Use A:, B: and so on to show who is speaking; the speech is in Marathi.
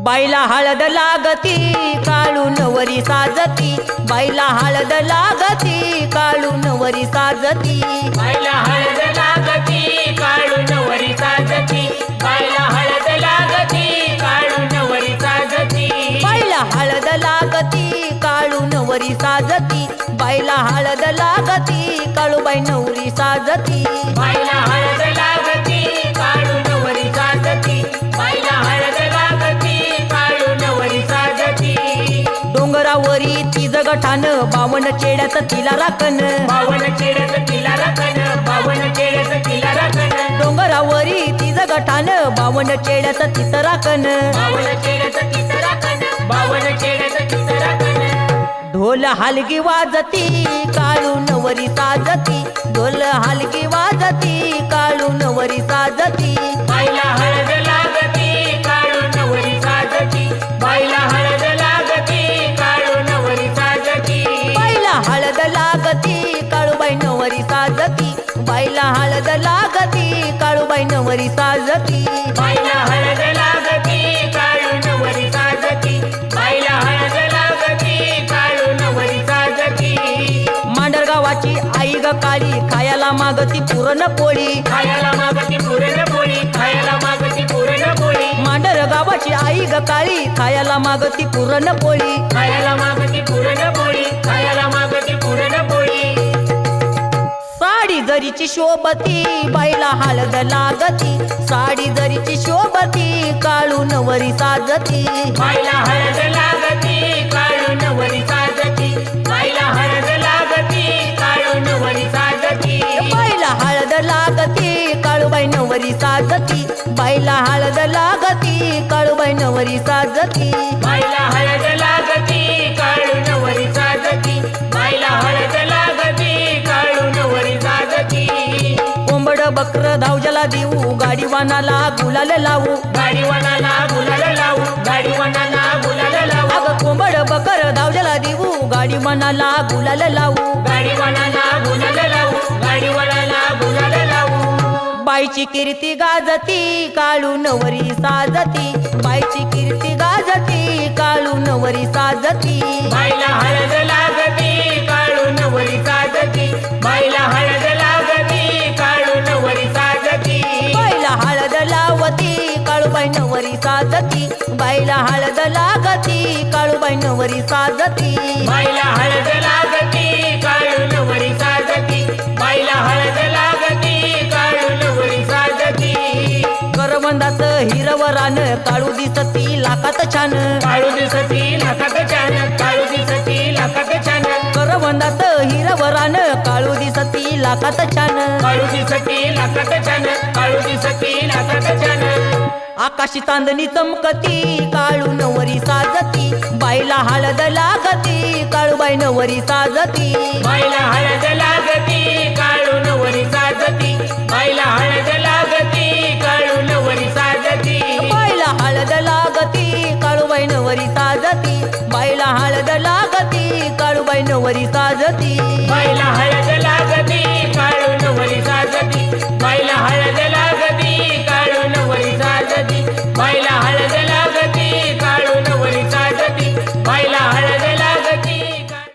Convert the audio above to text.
A: बाईला हळद लागती काळू नवरी साजती, बाईला हळद लागती काळू नवरी साजती,
B: बाईला हळद लागती काळू नवरी साजती, बाईला हळद लागती काळू नवरी साजती,
A: बाईला हळद लागती काळू नवरी साजती, बाईला हळद लागती काळूबाई नवरी साजती,
B: बाईला हळद लागती काळू नवरी साजती, बाईला हळद लागती काळू नवरी साजती,
A: डोंगरावरी तिज गठान बावन चेड्यात तिला राखण,
B: बावन चेड्यात तिला राखण, बावन चेड्यात तिला राखण,
A: डोंगरावरी तिज गठान बावन चेड्यात तिथं राखण,
B: बावन चेड्यात तिथं राखण, बावन चेड्यात तिथं राखण,
A: ढोल हलगी वाजती काळू नवरी साजती, ढोल हलगी वाजती काळू नवरी साजती,
B: बाईला हळद लागती काळू नवरी साजती, बाईला हळद लागती काळू नवरी साजती,
A: बाईला हळद लागती काळूबाई नवरी साजती, बाईला हळद लागती काळूबाई नवरी साजती,
B: बाईला हळद लागती काळू नवरी साजती, बाईला हळद लागती काळू नवरी साजती,
A: मांडरगावाची आई ग काळी खायला मागती पुरणपोळी,
B: खायला मागती पुरणपोळी, खायला मागती पुरणपोळी,
A: मांडरगावाची आई ग काळी खायला मागती पुरणपोळी,
B: खायला मागती पुरणपोळी, खायला मागती पुरणपोळी,
A: साडी जरीची शोभती बाईला हळद लागती, साडी जरीची शोभती काळू नवरी साजती,
B: बाईला हळद लागती काळू नवरी साजती, बाईला हळद लागती काळू नवरी साजती,
A: बाईला हळद लागती काळूबाई नवरी साजती, बाईला हळद लागती काळूबाई नवरी साजती,
B: बाईला हळद लागती काळू नवरी साजती, बाईला हळद लागती काळू नवरी साजती,
A: कोंबड बकर धावजला देऊ गाडीवानाला गुलाल लावू,
B: गाडीवानाला गुलाल लावू, गाडीवानाला गुलाल लावू,
A: अग कोंबड बकर धावजला देऊ गाडीवानाला गुलाल लावू,
B: गाडीवानाला गुलाल लावू, गाडीवानाला गुलाल लावू,
A: बाईची कीर्ती गाजती काळू नवरी साजती, बाईची कीर्ती गाजती काळू नवरी साजती,
B: बाईला हळद लागती काळू नवरी साजती, बाईला हळद लागती काळू नवरी साजती,
A: बाईला हळद लावती काळूबाई नवरी साजती, बाईला हळद लागती काळूबाई नवरी साजती,
B: बाईला हळद लागती काळू नवरी साजती, बाईला हळद लागती काळू नवरी साजती,
A: करवंदाच हिरवरान काळू दिसती लाखात छान,
B: काळू दिसती लाखात छान, काळू दिसती लाखात छान,
A: करवंदात हिरवरान काळू दिसती लाखात छान,
B: काळू दिसती लाखात छान, काळू दिसती लाखात छान,
A: आकाशी चांदणी चमकती काळू नवरी साजती, बाईला हळद लागती काळूबाई नवरी साजती,
B: बाईला हळद लागती काळू नवरी साजती, बाईला हळद लागती काळू नवरी साजती,
A: बाईला हळद लागती काळूबाई नवरी साजती, बाईला हळद लागती काळूबाई नवरी साजती,
B: बाईला हळद